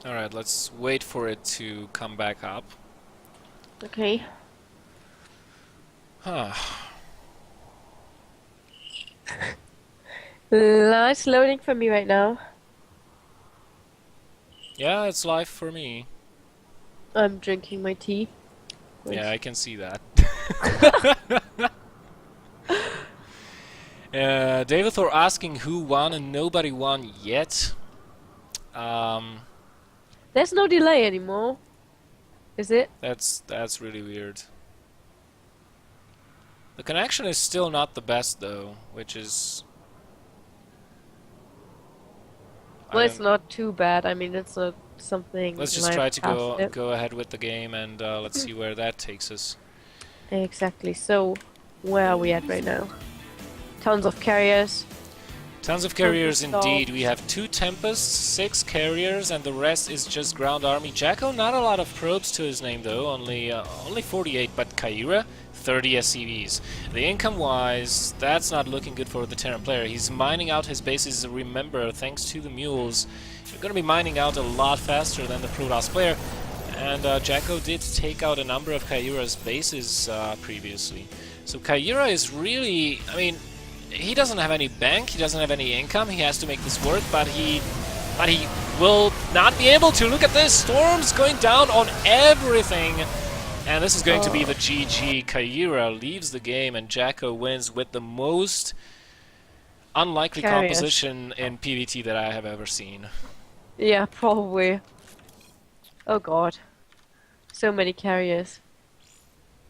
Alright, let's wait for it to come back up. Okay. Huh. It's loading for me right now. Yeah, it's live for me. I'm drinking my tea. Yeah, I Which... can see that. Daveathor asking who won and nobody won yet. Um, There's no delay anymore, is it? that's really weird. The connection is still not the best though, which is I Well, it's don't. not too bad. I mean, it's not something Let's just live try to past it. go ahead with the game and let's see where that takes us. Exactly. So, where are we at right now? Tons of carriers, Tons of tons of carriers stuff. indeed. We have 2 Tempests, 6 carriers, and the rest is just ground army. JackO, not a lot of probes to his name though, only 48, but Khyira, 30 SCVs. The income-wise, that's not looking good for the Terran player. He's mining out his bases, remember, thanks to the mules. You're gonna be mining out a lot faster than the Protoss player, and JackO did take out a number of Khyira's bases previously. So Khyira is really, I mean, he doesn't have any bank, he doesn't have any income, he has to make this work, but he will not be able to. Look at this, storms going down on everything. And this is going to be the GG. Khyira leaves the game and JackO wins with the most unlikely Carriers. composition in PvT that I have ever seen. Yeah, probably. Oh god. So many carriers.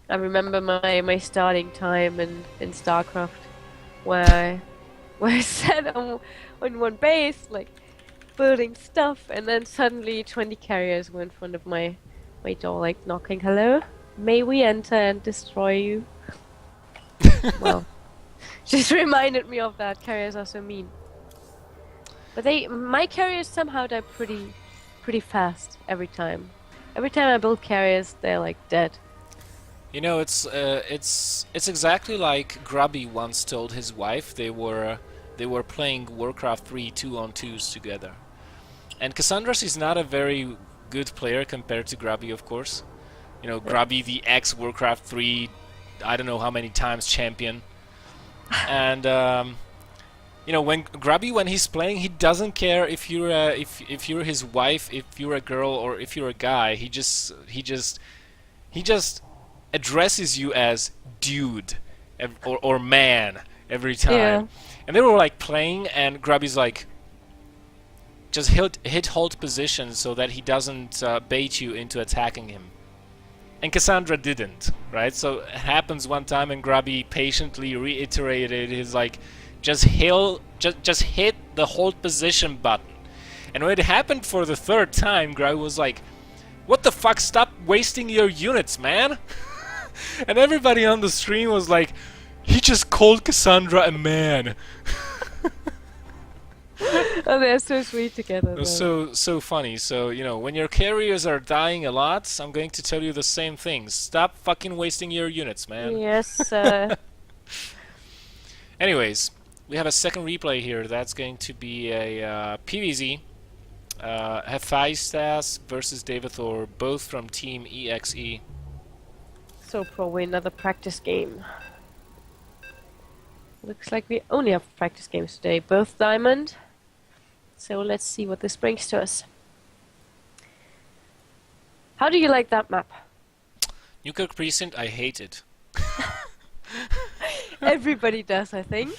I remember my starting time in StarCraft where I sat on one base, like building stuff, and then suddenly 20 carriers were in front of my door, like knocking, "Hello, may we enter and destroy you?" Well, just reminded me of that. Carriers are so mean. But my carriers somehow die pretty fast every time. Every time I build carriers, they're like dead. You know, it's exactly like Grubby once told his wife. They were playing Warcraft 3 2-on-2s together. And Cassandras is not a very good player compared to Grubby, of course. You know, Grubby, the ex-Warcraft 3, I don't know how many times champion. And, you know, when Grubby, when he's playing, he doesn't care if you're if you're his wife, if you're a girl, or if you're a guy. He just addresses you as dude or man every Yeah. time. And they were like playing, and Grubby's like, just hit hold position so that he doesn't bait you into attacking him. And Cassandra didn't, right? So it happens one time, and Grubby patiently reiterated his like, just hit the hold position button. And when it happened for the 3rd time, Grubby was like, "What the fuck? Stop wasting your units, man!" And everybody on the stream was like, "He just called Cassandra a man." Oh, they're so sweet together, It was though. so funny. So, you know, when your carriers are dying a lot, I'm going to tell you the same thing. Stop fucking wasting your units, man. Yes, Anyways, we have a second replay here. That's going to be a PvZ. Hephaistas versus Daveathor, both from Team EXE. so probably another practice game. Looks like we only have practice games today, both diamond. So let's see what this brings to us. How do you like that map? Newkirk Precinct, I hate it. Everybody does, I think.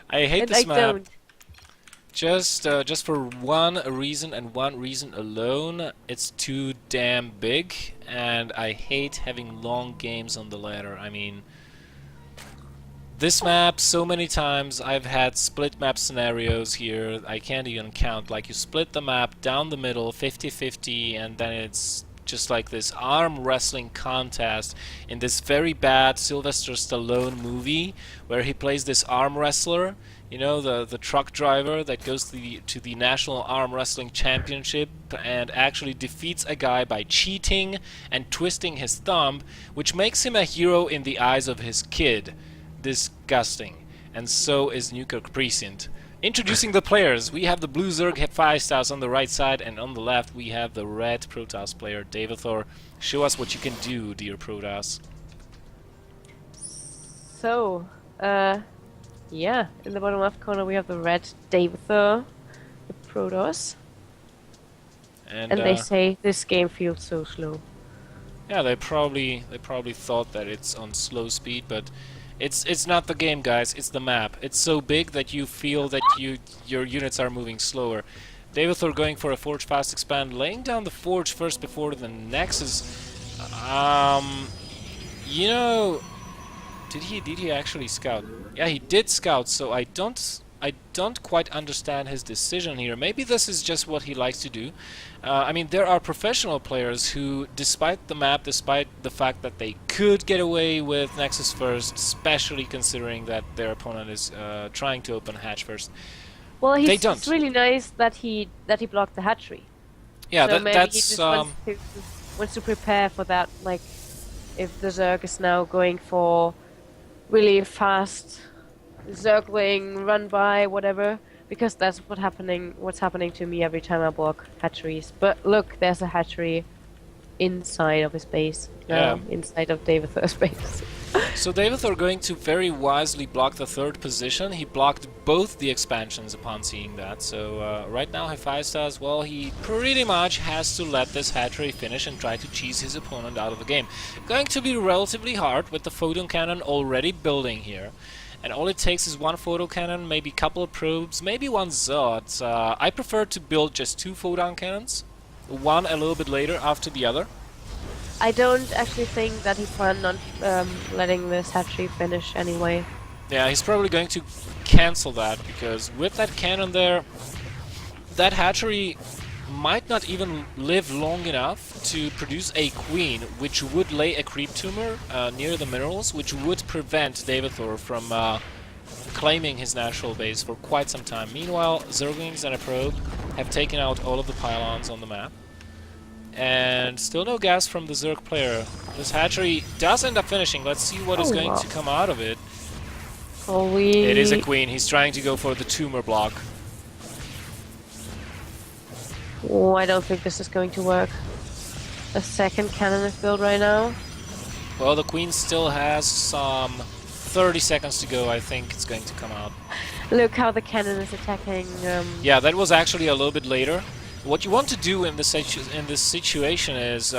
I hate And this I map. don't. Just for one reason and one reason alone, it's too damn big, and I hate having long games on the ladder. I mean, this map, so many times I've had split map scenarios here, I can't even count. Like, you split the map down the middle, 50-50, and then it's just like this arm wrestling contest in this very bad Sylvester Stallone movie where he plays this arm wrestler, you know, the truck driver that goes to the National Arm Wrestling Championship and actually defeats a guy by cheating and twisting his thumb, which makes him a hero in the eyes of his kid. Disgusting. And so is Newkirk Precinct. Introducing the players, we have the blue Zerg Hephaistas on the right side, and on the left we have the red Protoss player Daveathor. Show us what you can do, dear Protoss. So, yeah, in the bottom left corner we have the red Daveathor, the Protoss. And they say this game feels so slow. Yeah, they probably thought that it's on slow speed, but it's not the game, guys. It's the map. It's so big that you feel that your units are moving slower. Daveathor going for a Forge Fast Expand, laying down the Forge first before the Nexus. You know, did he actually scout? Yeah, he did scout. So I don't quite understand his decision here. Maybe this is just what he likes to do. I mean, there are professional players who, despite the map, despite the fact that they could get away with Nexus first, especially considering that their opponent is trying to open hatch first, well, they don't. It's really nice that he blocked the hatchery. Yeah, so maybe that's. He just wants to prepare for that. Like, if the Zerg is now going for really fast Zergling, run by, whatever, because that's what's happening to me every time I block hatcheries. But look, there's a hatchery inside of his base. Inside of Daveathor's base. So Daveathor going to very wisely block the third position. He blocked both the expansions upon seeing that. So right now Hephaistas, well, he pretty much has to let this hatchery finish and try to cheese his opponent out of the game. Going to be relatively hard with the photon cannon already building here. And all it takes is one photon cannon, maybe a couple of probes, maybe one Zod. I prefer to build just 2 photon cannons, one a little bit later after the other. I don't actually think that he planned on letting this hatchery finish anyway. Yeah, he's probably going to cancel that, because with that cannon there, that hatchery might not even live long enough to produce a queen, which would lay a creep tumor near the minerals, which would prevent Daveathor from claiming his natural base for quite some time. Meanwhile, Zerglings and a probe have taken out all of the pylons on the map. And still no gas from the Zerg player. This hatchery does end up finishing. Let's see what is going to come out of it. It is a queen. He's trying to go for the tumor block. Oh, I don't think this is going to work. A second cannon is built right now. Well, the queen still has some 30 seconds to go. I think it's going to come out. Look how the cannon is attacking. Yeah, that was actually a little bit later. What you want to do in this situation is,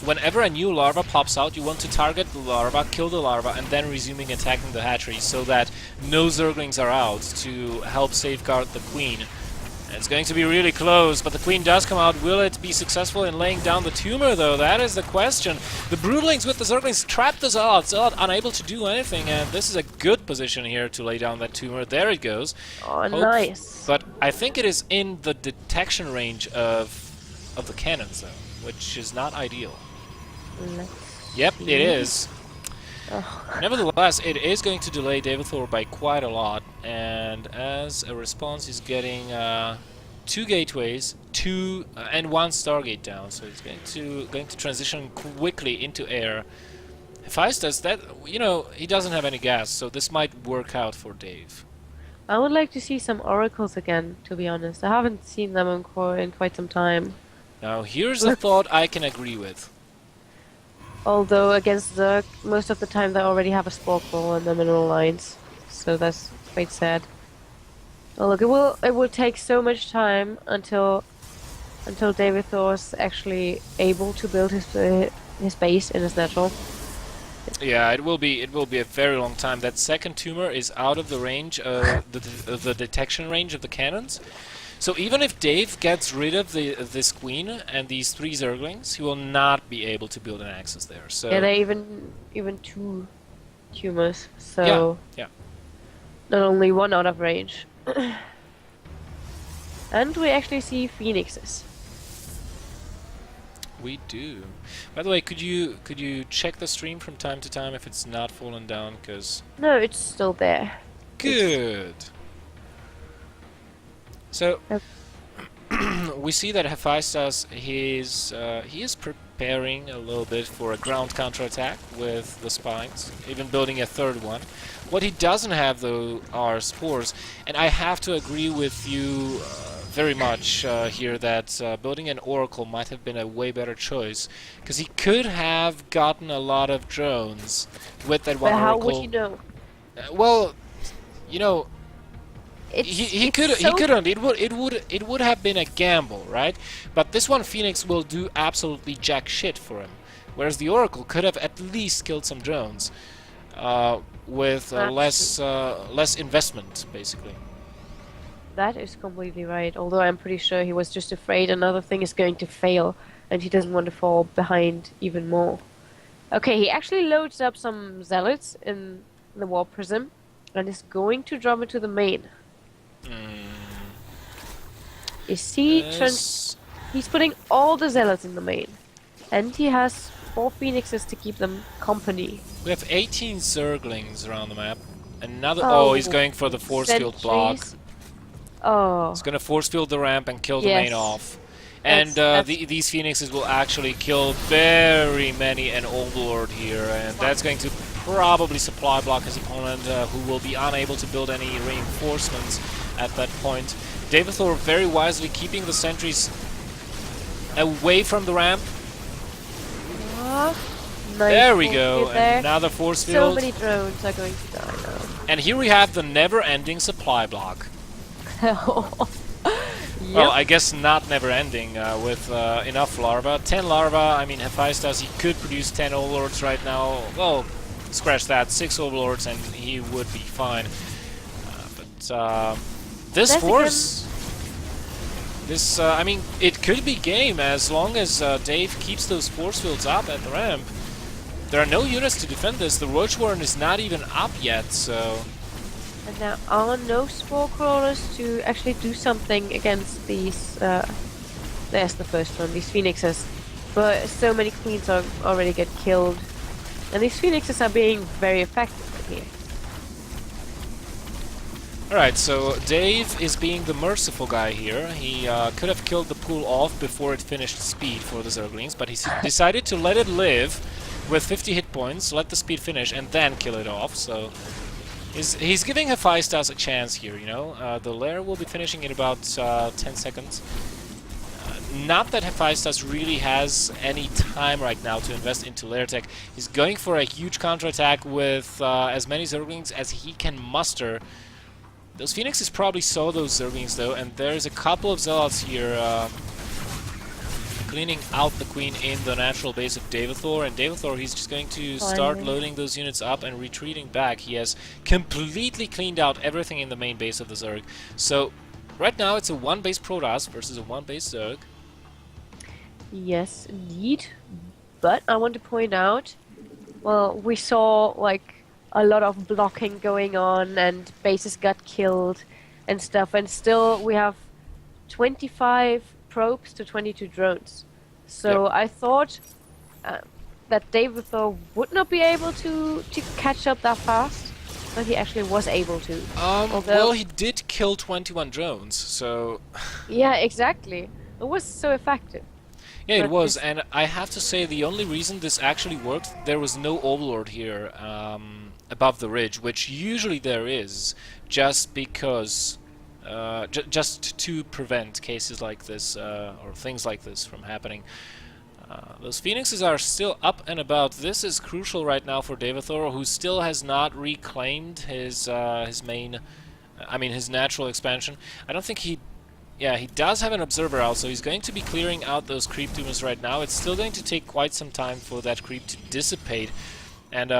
whenever a new larva pops out, you want to target the larva, kill the larva, and then resuming attacking the hatchery, so that no Zerglings are out to help safeguard the queen. It's going to be really close, but the queen does come out. Will it be successful in laying down the tumor, though? That is the question. The Broodlings with the Zerglings trap the Zod. Zod unable to do anything, and this is a good position here to lay down that tumor. There it goes. Oh, nice. But I think it is in the detection range of the cannons, though, which is not ideal. Yep, it is. Oh. Nevertheless, it is going to delay Daveathor by quite a lot, and as a response, he's getting 2 gateways, and 1 Stargate down. So he's going to transition quickly into air. Hephaistas, that he doesn't have any gas, so this might work out for Dave. I would like to see some oracles again, to be honest. I haven't seen them in quite some time. Now, here's a thought I can agree with. Although against Zerg, most of the time they already have a spore crawl in the mineral lines, so that's quite sad. Oh look, it will take so much time until Daveathor is actually able to build his base in his natural. Yeah, it will be a very long time. That second tumor is out of the range of the detection range of the cannons. So even if Dave gets rid of this queen and these 3 Zerglings, he will not be able to build an axis there. So yeah, they even 2 tumors. So yeah. Not only 1 out of range. And we actually see phoenixes. We do. By the way, could you check the stream from time to time if it's not fallen down? Cause no, it's still there. Good. So, we see that Hephaistas, he is preparing a little bit for a ground counterattack with the spines, even building a third one. What he doesn't have, though, are spores, and I have to agree with you very much here that building an oracle might have been a way better choice, because he could have gotten a lot of drones with that one But how oracle. would you know? Well, you know, he couldn't. It would have been a gamble, right? But this one Phoenix will do absolutely jack shit for him, whereas the Oracle could have at least killed some drones with less investment, basically. That is completely right. Although I'm pretty sure he was just afraid another thing is going to fail, and he doesn't want to fall behind even more. Okay, he actually loads up some zealots in the war prism, and is going to drop it to the main. Is he he's putting all the zealots in the main, and he has 4 phoenixes to keep them company. We have 18 zerglings around the map. Another he's going for the force field block. Oh, He's gonna force field the ramp and kill the main off. And these phoenixes will actually kill very many an overlord here, and that's going to probably supply block his opponent, who will be unable to build any reinforcements at that point. Daveathor very wisely keeping the sentries away from the ramp. nice. There we go, another force field. So many drones are going to die now. And here we have the never-ending supply block. Yep. Well, I guess not never-ending with enough larvae. 10 larvae, I mean, Hephaistas, he could produce 10 overlords right now. Well, scratch that, 6 overlords and he would be fine. But this force... I mean, it could be game as long as Dave keeps those force fields up at the ramp. There are no units to defend this. The Roach Warren is not even up yet, so... And there are no spore crawlers to actually do something against these, there's the first one, these phoenixes. But so many queens are already get killed. And these phoenixes are being very effective here. Alright, so Dave is being the merciful guy here. He could have killed the pool off before it finished speed for the Zerglings, but he decided to let it live with 50 hit points, let the speed finish, and then kill it off, so... He's giving Hephaistas a chance here, you know. The lair will be finishing in about 10 seconds. Not that Hephaistas really has any time right now to invest into lair tech. He's going for a huge counterattack with as many Zerglings as he can muster. Those Phoenixes probably saw those Zerglings though, and there's a couple of Zealots here cleaning out the queen in the natural base of Daveathor, and Daveathor, he's just going to start loading those units up and retreating back. He has completely cleaned out everything in the main base of the Zerg. So, right now it's a 1-base Protoss versus a 1-base Zerg. Yes, indeed. But I want to point out, well, we saw like a lot of blocking going on and bases got killed and stuff, and still we have 25 probes to 22 drones. So I thought that Daveathor would not be able to catch up that fast, but he actually was able to. Well, he did kill 21 drones, so... Yeah, exactly. It was so effective. Yeah, it was, and I have to say the only reason this actually worked, there was no Overlord here above the ridge, which usually there is, just because... just to prevent cases like this, or things like this from happening. Those Phoenixes are still up and about. This is crucial right now for Daveathor, who still has not reclaimed his main... I mean, his natural expansion. I don't think he... Yeah, he does have an observer out, so he's going to be clearing out those creep tumors right now. It's still going to take quite some time for that creep to dissipate. And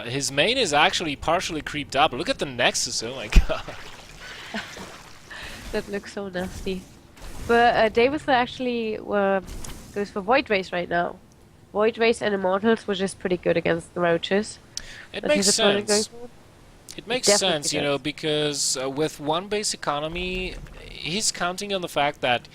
his main is actually partially creeped up. Look at the Nexus, oh my god. That looks so nasty. But Daveathor actually goes for Void Race right now. Void Race and Immortals were just pretty good against the Roaches. It makes sense. It makes sense, you know, because with 1-base economy, he's counting on the fact that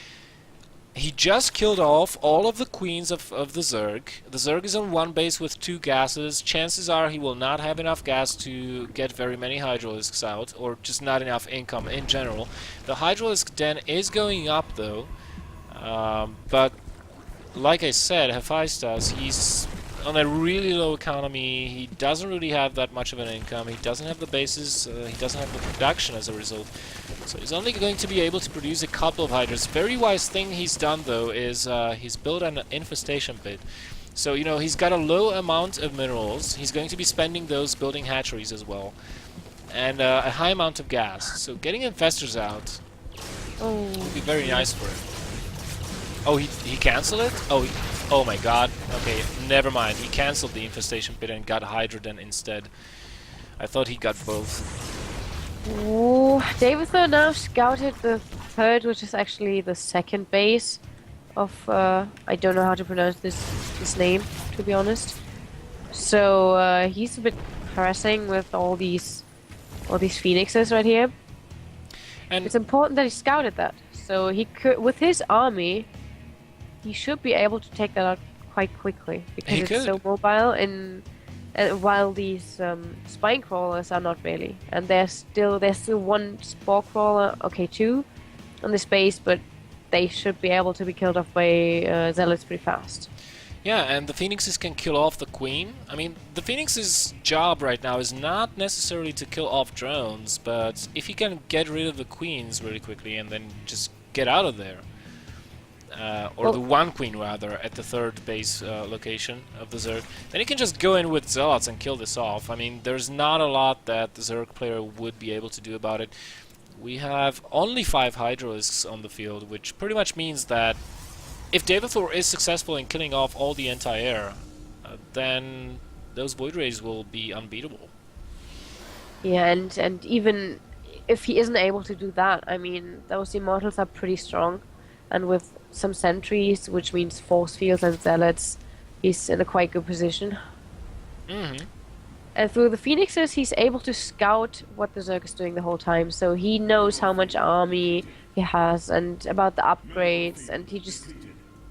he just killed off all of the queens of the Zerg. The Zerg is on 1 base with 2 gases. Chances are he will not have enough gas to get very many Hydralisks out, or just not enough income in general. The Hydralisk den is going up though. But like I said, Hephaistas, he's on a really low economy. He doesn't really have that much of an income. He doesn't have the bases. He doesn't have the production as a result. So he's only going to be able to produce a couple of hydras. Very wise thing he's done though is he's built an infestation pit. So you know he's got a low amount of minerals. He's going to be spending those building hatcheries as well, and a high amount of gas. So getting infestors out would be very nice for him. Oh, he canceled it? Oh my god. Okay, never mind. He cancelled the infestation pit and got Hydroden instead. I thought he got both. Ooh, Daveathor now scouted the third, which is actually the second base of I don't know how to pronounce this name, to be honest. So he's a bit harassing with all these phoenixes right here. And it's important that he scouted that. So he could, with his army, he should be able to take that out quite quickly because it's so mobile. And while these spine crawlers are not really, and there's still one spore crawler, okay, two, on this base, but they should be able to be killed off by zealots pretty fast. Yeah, and the phoenixes can kill off the queen. I mean, the phoenix's job right now is not necessarily to kill off drones, but if he can get rid of the queens really quickly and then just get out of there. Or the one queen rather, at the third base location of the Zerg. Then he can just go in with zealots and kill this off. I mean, there's not a lot that the Zerg player would be able to do about it. We have only 5 Hydralisks on the field, which pretty much means that if Daveathor is successful in killing off all the anti-air, then those Void Rays will be unbeatable. Yeah, and even if he isn't able to do that, I mean, those Immortals are pretty strong, and with some sentries, which means force fields and zealots, he's in a quite good position. And through the Phoenixes, he's able to scout what the Zerg is doing the whole time, so he knows how much army he has and about the upgrades, and he just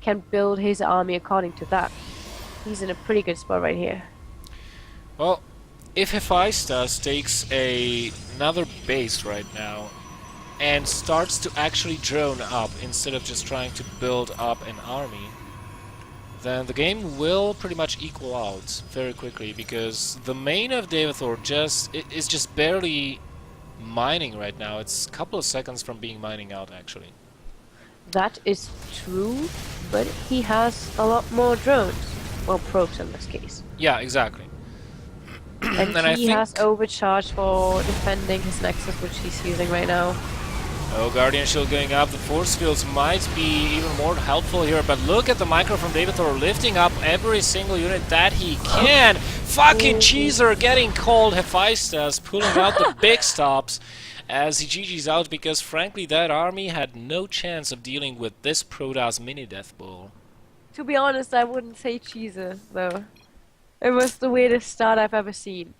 can build his army according to that. He's in a pretty good spot right here. Well, if Hephaistas takes another base right now and starts to actually drone up instead of just trying to build up an army, then the game will pretty much equal out very quickly, because the main of Daveathor is just barely mining right now. It's a couple of seconds from being mining out, actually. That is true, but he has a lot more drones. Well, probes in this case. Yeah, exactly. And he has overcharge for defending his nexus, which he's using right now. Oh, Guardian Shield going up. The force fields might be even more helpful here, but look at the micro from Daveathor lifting up every single unit that he can. Fucking Cheeser getting called. Hephaistas pulling out the big stops as he GG's out, because frankly that army had no chance of dealing with this Protoss mini death ball. To be honest, I wouldn't say Cheeser, though. It was the weirdest start I've ever seen.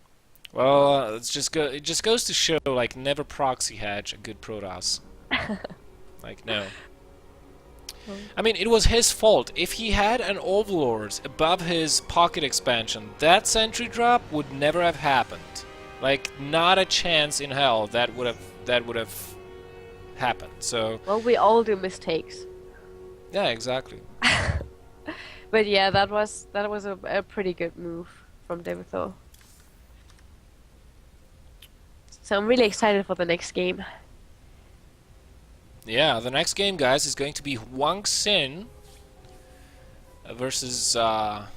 Well, it just goes to show, like, never proxy hatch a good Protoss. Like, no. I mean, it was his fault. If he had an Overlord above his pocket expansion, that sentry drop would never have happened. Like, not a chance in hell that would have happened. So. Well, we all do mistakes. Yeah, exactly. But yeah, that was a pretty good move from Daveathor. So I'm really excited for the next game. Yeah, the next game, guys, is going to be Hwangsin versus a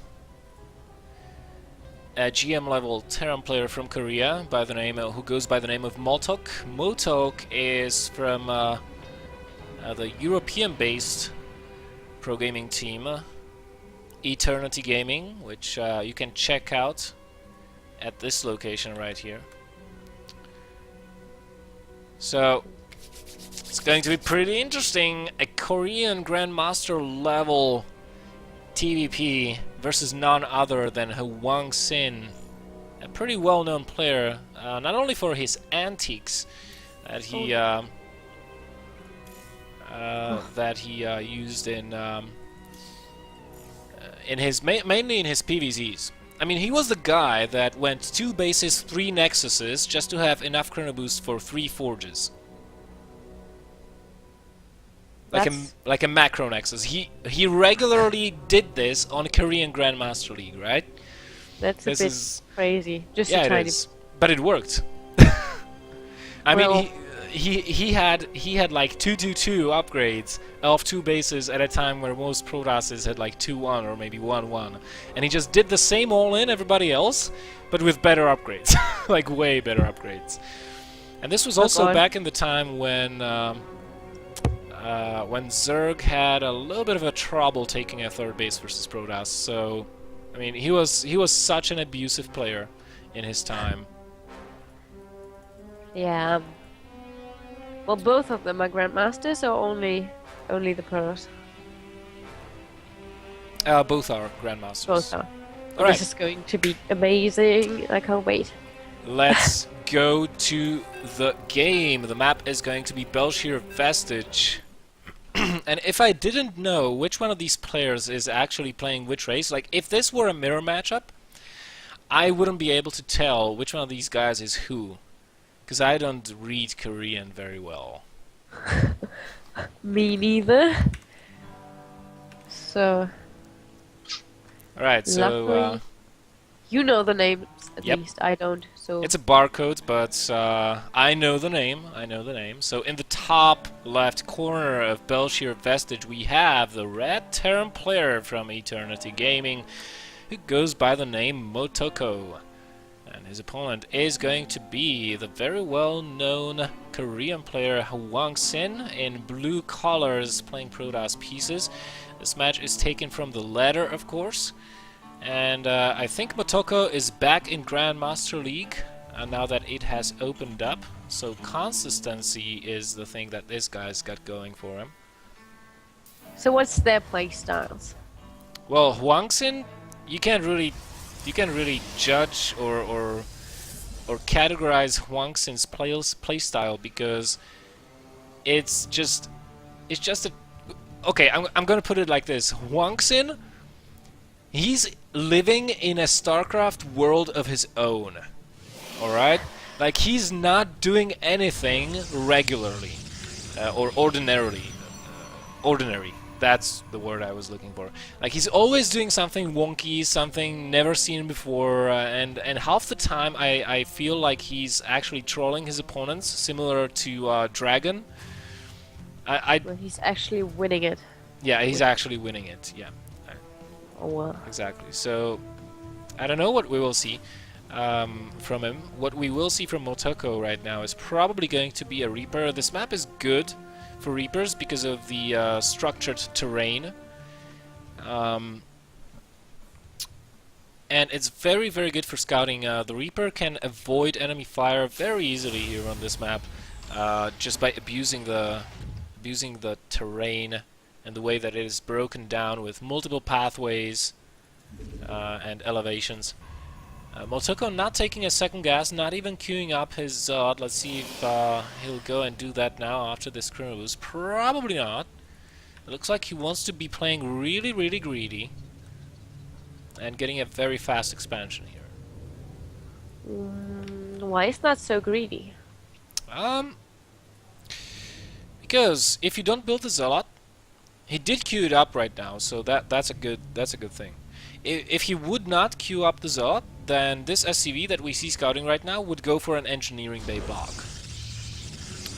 GM level Terran player from Korea by the name who goes by the name of MoToK. MoToK is from the European-based pro gaming team, Eternity Gaming, which you can check out at this location right here. So it's going to be pretty interesting. A Korean Grandmaster level TVP versus none other than Hwangsin, a pretty well-known player, not only for his antiques that he used in his mainly in his PVZs. I mean, he was the guy that went 2 bases, 3 nexuses just to have enough chrono boost for 3 forges. like a macro nexus. He regularly did this on Korean Grandmaster League, right? That's a This bit is crazy. Just yeah, a it tiny. is, but it worked. I Well, mean, he had like 2-2-2 upgrades of 2 bases at a time where most Protasses had like 2-1 or maybe 1-1, and he just did the same all in everybody else, but with better upgrades, like way better upgrades. And this was also back in the time when Zerg had a little bit of a trouble taking a third base versus Protoss. So, I mean, he was such an abusive player in his time. Yeah. Well, both of them are Grandmasters, or only the pros? Both are Grandmasters. Both are. All right. This is going to be amazing. I can't wait. Let's go to the game. The map is going to be Belshir Vestige. And if I didn't know which one of these players is actually playing which race, like if this were a mirror matchup, I wouldn't be able to tell which one of these guys is who. Because I don't read Korean very well. Me neither. So... Alright, so... luckily, you know the names, at Yep. least. I don't, so... It's a barcode, but I know the name. I know the name. So in the top left corner of Belshir Vestige, we have the red Terran player from Eternity Gaming, who goes by the name MoToK. And his opponent is going to be the very well-known Korean player Hwangsin in blue colors, playing Protoss pieces. This match is taken from the ladder, of course. And I think MoToK is back in Grandmaster League now that it has opened up. So consistency is the thing that this guy's got going for him. So what's their play styles? Well, Hwangsin, you can't really judge or categorize Hwangsin's play style because it's just a... Okay, I'm gonna put it like this. Hwangsin, he's living in a StarCraft world of his own. Alright? Like, he's not doing anything regularly. Or ordinarily. Ordinary. That's the word I was looking for. Like, he's always doing something wonky, something never seen before, and half the time I feel like he's actually trolling his opponents, similar to Dragon. Well, he's actually winning it. Yeah, he's actually winning it, yeah. Oh, well. Exactly. So, I don't know what we will see from him. What we will see from MoToK right now is probably going to be a Reaper. This map is good for Reapers because of the structured terrain. And it's very, very good for scouting. The Reaper can avoid enemy fire very easily here on this map, just by abusing the terrain and the way that it is broken down with multiple pathways and elevations. MoToK not taking a second gas, not even queuing up his Zod. Let's see if he'll go and do that now after this Chrono Boost. Probably not. It looks like he wants to be playing really, really greedy and getting a very fast expansion here. Why is that so greedy? Because if you don't build the Zealot, he did queue it up right now, so that's a good thing. If he would not queue up the Zealot, then this SCV that we see scouting right now would go for an engineering bay block.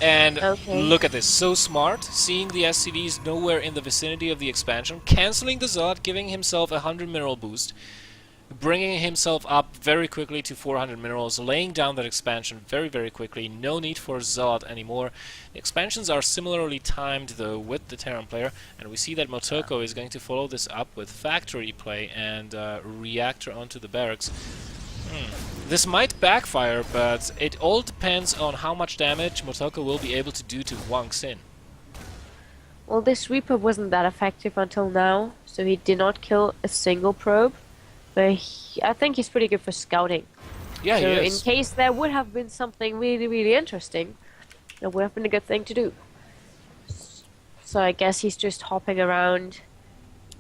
And look at this, so smart, seeing the SCVs nowhere in the vicinity of the expansion, cancelling the Zealot, giving himself a 100 mineral boost, bringing himself up very quickly to 400 minerals, laying down that expansion very, very quickly. No need for Zealot anymore. The expansions are similarly timed, though, with the Terran player, and we see that MoToK is going to follow this up with factory play and reactor onto the barracks. This might backfire, but it all depends on how much damage MoToK will be able to do to Hwangsin. Well, this Reaper wasn't that effective until now, so he did not kill a single probe. But I think he's pretty good for scouting. Yeah, so he is. In case there would have been something really, really interesting, that would have been a good thing to do. So I guess he's just hopping around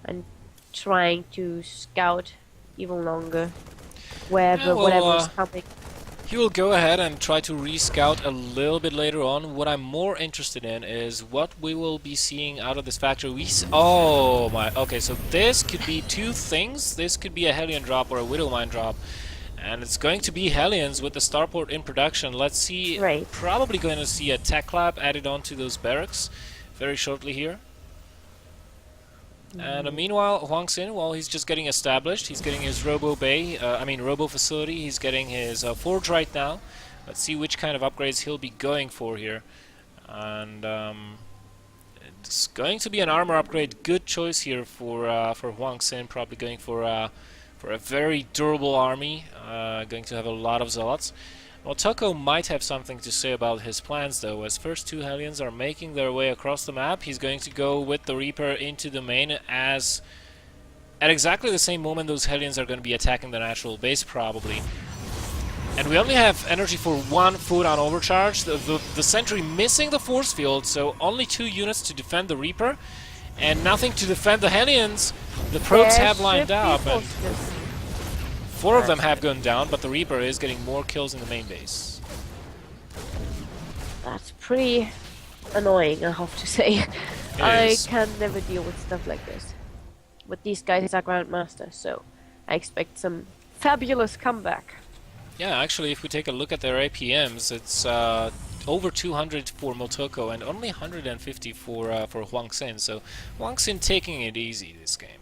and trying to scout even longer wherever, whatever is coming. He will go ahead and try to re-scout a little bit later on. What I'm more interested in is what we will be seeing out of this factory. Oh my, okay, so this could be two things. This could be a Hellion drop or a Widow Mine drop. And it's going to be Hellions with the starport in production. Let's see, Right. probably going to see a tech lab added onto those barracks very shortly here. And meanwhile, Hwangsin, well, he's just getting established. He's getting his robo bay, robo facility. He's getting his forge right now. Let's see which kind of upgrades he'll be going for here. And it's going to be an armor upgrade. Good choice here for Hwangsin. Probably going for a very durable army. Going to have a lot of zealots. MoToK might have something to say about his plans though, as first two Hellions are making their way across the map. He's going to go with the Reaper into the main as at exactly the same moment those Hellions are going to be attacking the natural base probably. And we only have energy for 1 photon overcharge, the sentry missing the force field, so only 2 units to defend the Reaper and nothing to defend the Hellions. The probes have lined up and 4 of them have gone down, but the Reaper is getting more kills in the main base. That's pretty annoying, I have to say. I can never deal with stuff like this. But these guys are Grandmasters, so I expect some fabulous comeback. Yeah, actually, if we take a look at their APMs, it's over 200 for MoToK and only 150 for Hwangsin. So Hwangsin taking it easy this game.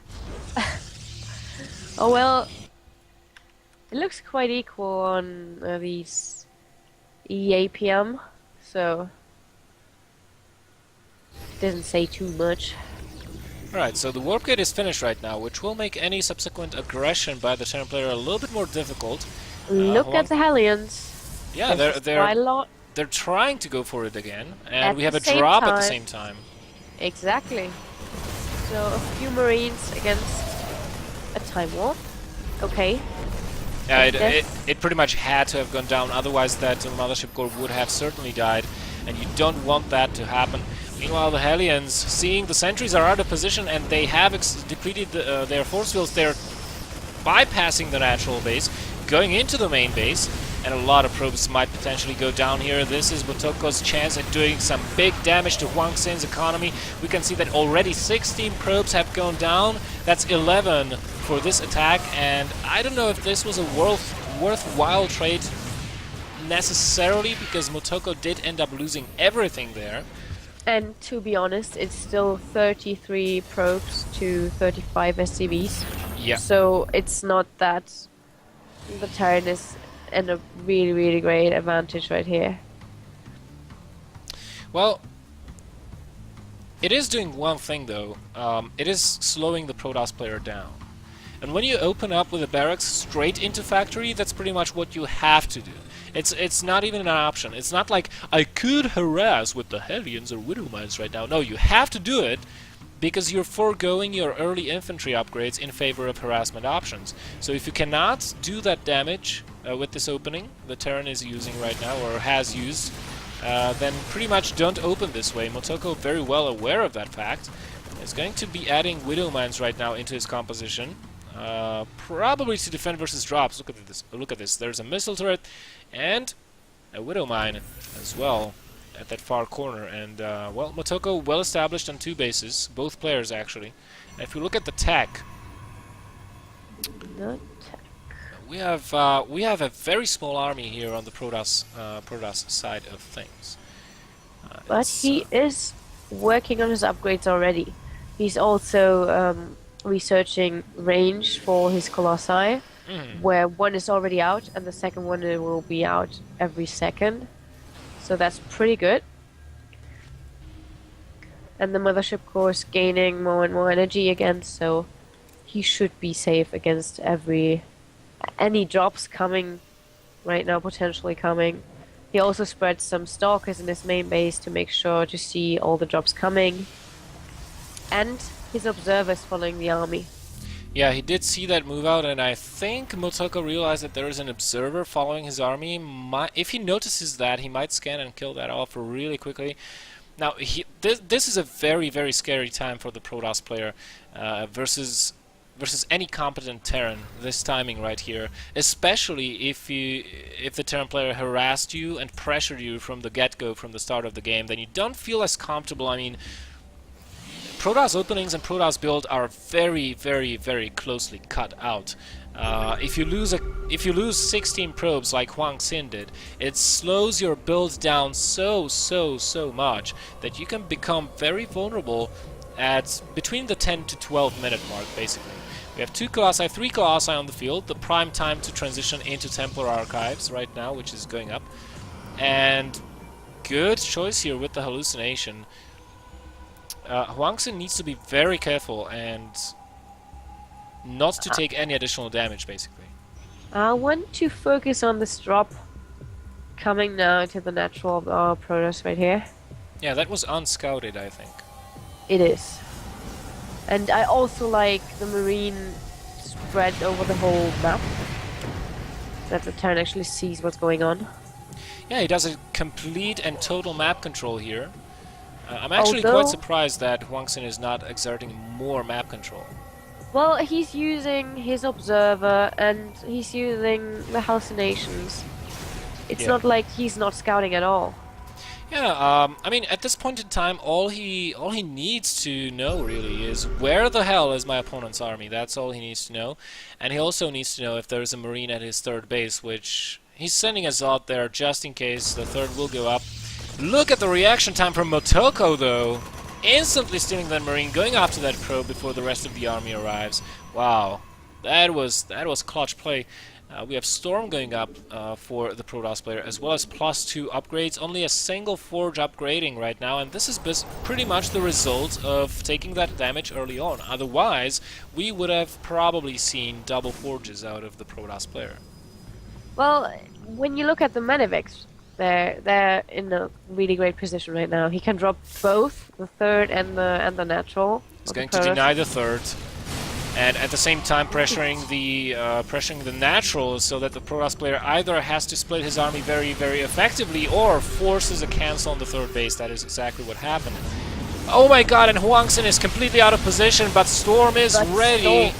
Oh well. It looks quite equal on these EAPM, so it doesn't say too much. Alright, so the warp gate is finished right now, which will make any subsequent aggression by the Terran player a little bit more difficult. Look at the Hellions. Yeah, they're trying to go for it again, and we have a drop at the same time. Exactly. So a few Marines against a time warp. Okay. Yeah, it pretty much had to have gone down, otherwise that mothership core would have certainly died, and you don't want that to happen. Meanwhile, the Hellions, seeing the sentries are out of position and they have depleted their force fields, they're bypassing the natural base, going into the main base, and a lot of probes might potentially go down here. This is MoToK's chance at doing some big damage to Hwangsin's economy. We can see that already 16 probes have gone down. That's 11 for this attack, and I don't know if this was a worthwhile trade necessarily, because MoToK did end up losing everything there. And to be honest, it's still 33 probes to 35 SCVs. Yeah. So it's not that the Terran is in a really, really great advantage right here. Well, it is doing one thing though. It is slowing the Protoss player down. And when you open up with a barracks straight into factory, that's pretty much what you have to do. It's not even an option. It's not like, I could harass with the Hellions or Widow Mines right now. No, you have to do it because you're foregoing your early infantry upgrades in favor of harassment options. So if you cannot do that damage with this opening the Terran is using right now, or has used, then pretty much don't open this way. MoToK, very well aware of that fact, is going to be adding Widow Mines right now into his composition. Probably to defend versus drops. Look at this. Look at this. There's a missile turret and a Widow Mine as well at that far corner. And well, MoToK well established on 2 bases, both players actually. And if we look at the tech, we have a very small army here on the Protoss side of things. But he is working on his upgrades already. He's also researching range for his Colossi, where one is already out and the second one will be out every second. So that's pretty good. And the mothership core is gaining more and more energy again, so he should be safe against any drops coming right now, potentially coming. He also spread some stalkers in his main base to make sure to see all the drops coming. And his observers following the army. Yeah, he did see that move out, and I think MoToK realized that there is an observer following his army. If he notices that, he might scan and kill that off really quickly. Now, this is a very, very scary time for the Protoss player versus versus any competent Terran, this timing right here, especially if the Terran player harassed you and pressured you from the get-go, from the start of the game, then you don't feel as comfortable. I mean, Protoss openings and Protoss build are very, very, very closely cut out. If you lose 16 probes like Hwangsin did, it slows your build down so much that you can become very vulnerable at between the 10 to 12 minute mark, basically. We have 3 Colossi on the field, the prime time to transition into Templar Archives right now, which is going up. And good choice here with the hallucination. Hwangsin needs to be very careful and not to take any additional damage, basically. I want to focus on this drop coming now to the natural of our Protoss right here. Yeah, that was unscouted, I think. It is. And I also like the Marine spread over the whole map, so that the Terran actually sees what's going on. Yeah, he does a complete and total map control here. I'm actually quite surprised that Hwangsin is not exerting more map control. Well, he's using his observer and he's using the hallucinations. It's not like he's not scouting at all. Yeah, I mean, at this point in time, all he needs to know really is where the hell is my opponent's army. That's all he needs to know, and he also needs to know if there's a Marine at his third base, which he's sending a Zod there just in case the third will go up. Look at the reaction time from MoToK, though. Instantly stealing that Marine, going after that probe before the rest of the army arrives. Wow, that was clutch play. We have Storm going up for the Protoss player, as well as +2 upgrades. Only a single Forge upgrading right now, and this is pretty much the result of taking that damage early on. Otherwise, we would have probably seen double Forges out of the Protoss player. Well, when you look at the Medivacs, they're in a really great position right now. He can drop both the third and the natural. He's going to deny the third, and at the same time pressuring the natural, so that the Protoss player either has to split his army very, very effectively or forces a cancel on the third base. That is exactly what happened. Oh my god, and Hwangsin is completely out of position, but Storm is ready.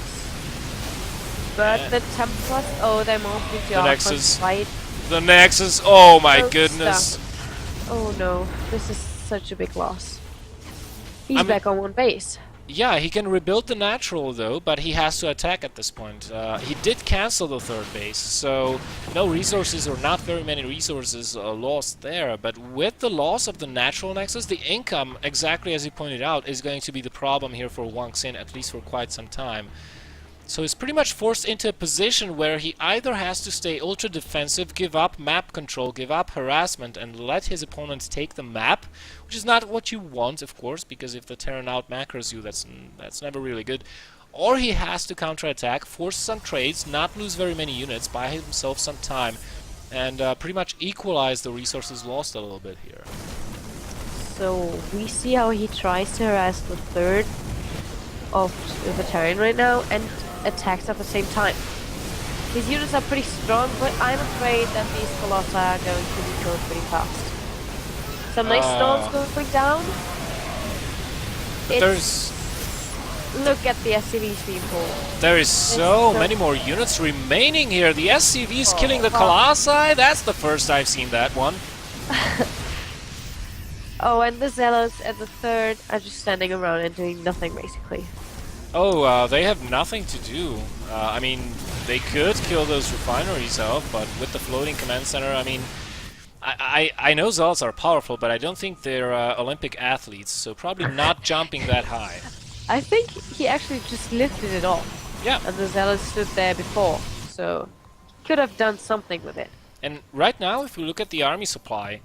But the Templars, oh, they're moving to the Nexus. Fight. The Nexus, oh my goodness. Stuck. Oh no, this is such a big loss. He's back on one base. Yeah, he can rebuild the natural though, but he has to attack at this point. He did cancel the third base, so no resources, or not very many resources lost there. But with the loss of the natural Nexus, the income, exactly as you pointed out, is going to be the problem here for Hwangsin, at least for quite some time. So he's pretty much forced into a position where he either has to stay ultra defensive, give up map control, give up harassment, and let his opponents take the map, which is not what you want, of course, because if the Terran out macros you, that's never really good. Or he has to counterattack, force some trades, not lose very many units, buy himself some time, and pretty much equalize the resources lost a little bit here. So we see how he tries to harass the third of the Terran right now, and attacks at the same time. His units are pretty strong, but I'm afraid that these Colossi are going to be killed pretty fast. Some nice storms going down. Look at the SCVs being pulled. There is so many more units remaining here. The SCVs killing the Colossi? That's the first I've seen that one. Oh, and the Zealots at the third are just standing around and doing nothing, basically. Oh, they have nothing to do. I mean, they could kill those refineries off, but with the floating command center, I mean, I know Zealots are powerful, but I don't think they're Olympic athletes, so probably not jumping that high. I think he actually just lifted it off. Yeah. And the Zealots stood there before, so he could have done something with it. And right now, if we look at the army supply,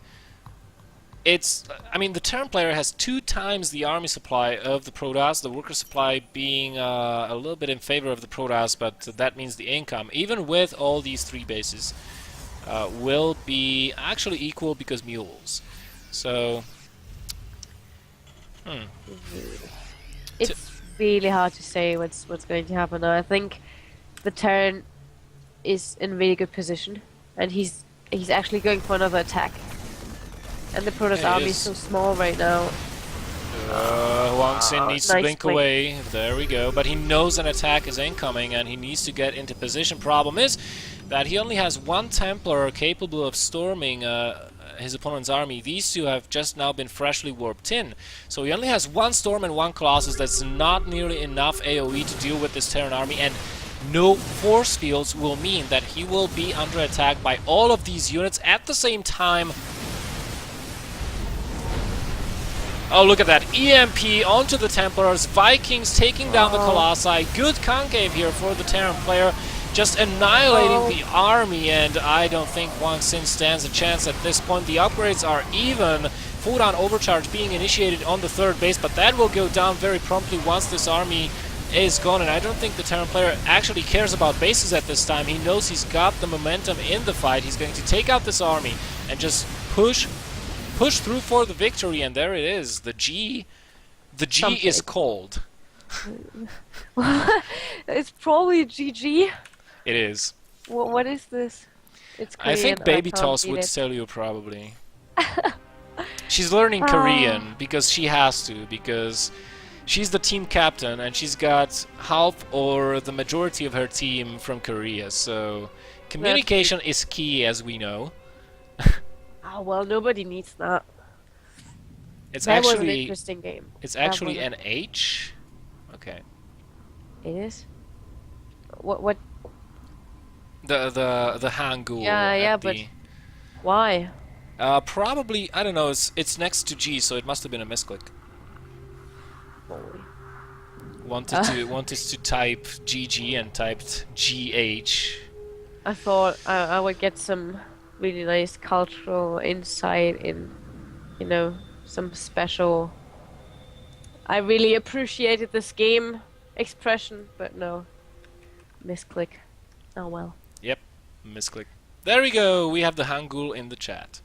I mean, the Terran player has 2 times the army supply of the Protoss, the worker supply being a little bit in favor of the Protoss, but that means the income, even with all these 3 bases, will be actually equal because mules. So, It's really hard to say what's going to happen now. I think the Terran is in a really good position, and he's actually going for another attack. And the Protoss army is so small right now. Hwangsin needs to nice blink blink. away. There we go. But he knows an attack is incoming and he needs to get into position. Problem is that he only has one Templar capable of storming his opponent's army. These two have just now been freshly warped in. So he only has one Storm and one Colossus. That's not nearly enough AoE to deal with this Terran army. And no force fields will mean that he will be under attack by all of these units at the same time. Oh, look at that. EMP onto the Templars. Vikings taking down the Colossi. Good concave here for the Terran player. Just annihilating the army, and I don't think Hwangsin stands a chance at this point. The upgrades are even. Photon overcharge being initiated on the third base, but that will go down very promptly once this army is gone, and I don't think the Terran player actually cares about bases at this time. He knows he's got the momentum in the fight. He's going to take out this army and just push through for the victory, and there it is. The G is cold. It's probably GG. It is. What is this? It's Korean. I think Daveathor would tell you probably. She's learning Korean because she has to, because she's the team captain and she's got half or the majority of her team from Korea, so communication is key, as we know. Oh, well, nobody needs that. It's That was an actually interesting game. it's actually an H. Okay. It is? What? The Hangul. Yeah, but why? Probably, I don't know, it's next to G, so it must have been a misclick. Holy. Wanted to type GG and typed GH. I thought I would get some really nice cultural insight in, you know, some special. I really appreciated this game expression, but no. Misclick. Oh well. Yep, misclick. There we go, we have the Hangul in the chat.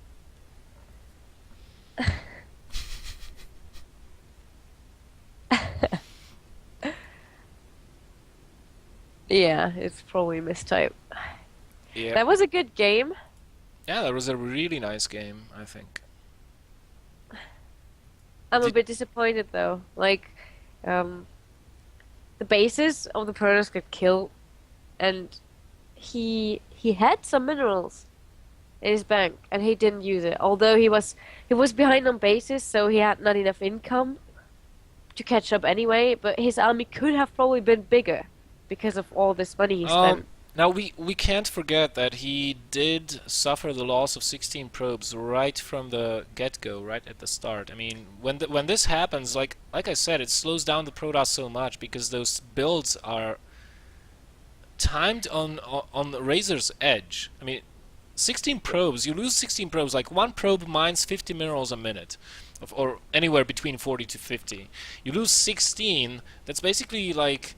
Yeah, it's probably mistype. Yeah. That was a good game. Yeah, that was a really nice game, I think. I'm a bit disappointed though. Like, the bases of the Protoss got killed, and he had some minerals in his bank, and he didn't use it. Although he was behind on bases, so he had not enough income to catch up anyway. But his army could have probably been bigger because of all this money he spent. Now we can't forget that he did suffer the loss of 16 probes right from the get-go, right at the start. I mean, when this happens, like I said, it slows down the Protoss so much because those builds are timed on the razor's edge. I mean, 16 probes, you lose 16 probes, like one probe mines 50 minerals a minute, or anywhere between 40 to 50. You lose 16, that's basically like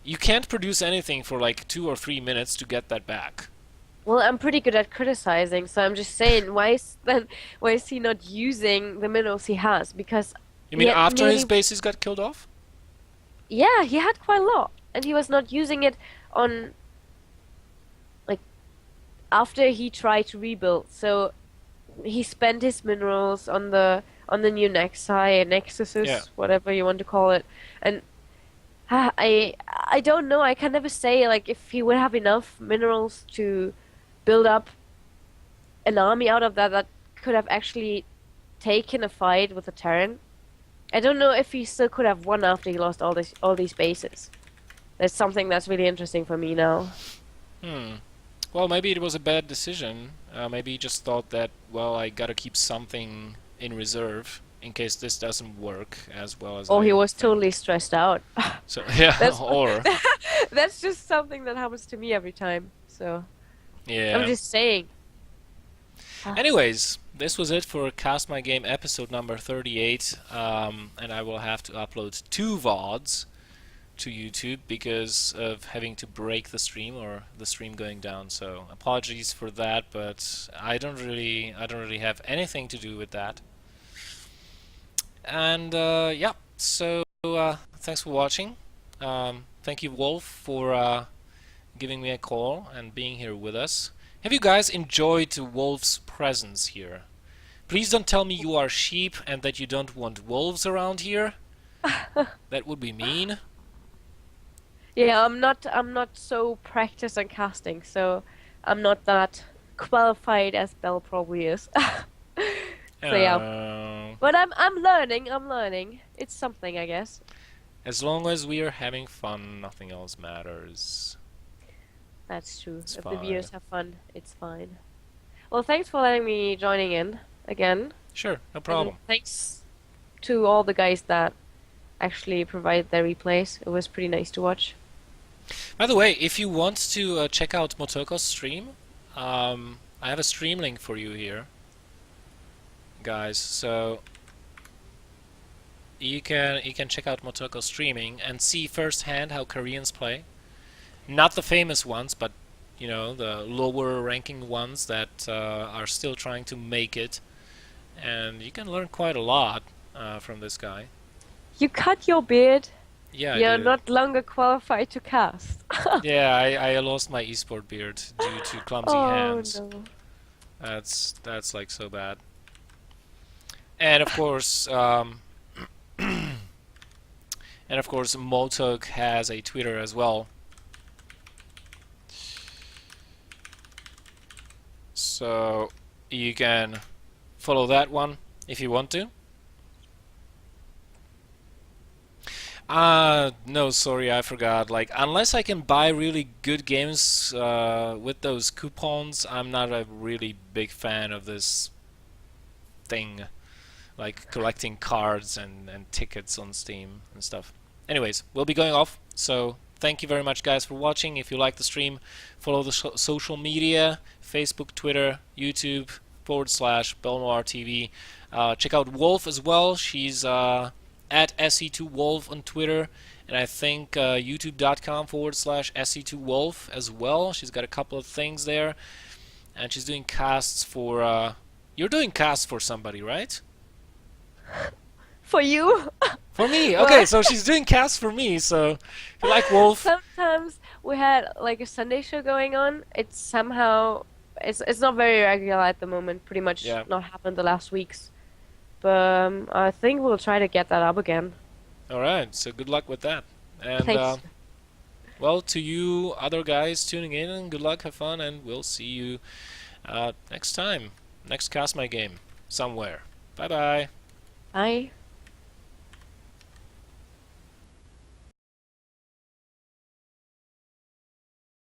you can't produce anything for like 2 or 3 minutes to get that back. Well, I'm pretty good at criticizing, so I'm just saying, why is he not using the minerals he has? Because you mean after his bases got killed off? Yeah, he had quite a lot, and he was not using it on, like, after he tried to rebuild. So he spent his minerals on the new Nexi, Nexuses, Yeah. whatever you want to call it, and I don't know. I can never say like if he would have enough minerals to build up an army out of that could have actually taken a fight with the Terran. I don't know if he still could have won after he lost all these bases. That's something that's really interesting for me now. Well, maybe it was a bad decision. Maybe he just thought that, well, I gotta keep something in reserve in case this doesn't work as well as. Oh, he was totally stressed out. So yeah, or that's just something that happens to me every time. So yeah. I'm just saying. Anyways, this was it for Cast My Game episode number 38, and I will have to upload 2 VODs to YouTube because of having to break the stream or the stream going down. So apologies for that, but I don't really have anything to do with that. And yeah, so thanks for watching. Thank you, Wolf, for giving me a call and being here with us. Have you guys enjoyed Wolf's presence here? Please don't tell me you are sheep and that you don't want wolves around here. That would be mean. Yeah, I'm not so practiced on casting, so I'm not that qualified as Belle probably is. So yeah. But I'm learning. It's something, I guess. As long as we are having fun, nothing else matters. That's true. It's If the fine. viewers have fun, it's fine. Well, thanks for letting me joining in again. Sure, no And problem. thanks to all the guys that actually provided their replays. It was pretty nice to watch. By the way, if you want to check out MoToK's stream, I have a stream link for you here, guys. So you can check out MoToK streaming and see firsthand how Koreans play. Not the famous ones, but you know, the lower ranking ones that are still trying to make it, and you can learn quite a lot from this guy. You cut your beard. Yeah, You're I did. not longer qualified to cast. Yeah, I lost my esport beard due to clumsy hands. No. That's like so bad. And of course, MoToK has a Twitter as well. So you can follow that one if you want to. No, sorry, I forgot. Like, unless I can buy really good games with those coupons, I'm not a really big fan of this thing. Like collecting cards and tickets on Steam and stuff. Anyways, we'll be going off, so thank you very much, guys, for watching. If you like the stream, follow the social media, Facebook, Twitter, YouTube, /BellnoirTV. Check out Wolf as well. She's at SE2Wolf on Twitter, and I think youtube.com /SE2Wolf as well. She's got a couple of things there, and she's doing casts for... you're doing casts for somebody, right? For you? For me, okay, so she's doing casts for me, so if you like Wolf... Sometimes we had like a Sunday show going on. It's somehow it's not very regular at the moment. Pretty much not happened the last weeks. But I think we'll try to get that up again. Alright, so good luck with that. And Thanks. well, to you other guys tuning in, and good luck, have fun, and we'll see you next time. Next Cast My Game, somewhere. Bye bye. Bye.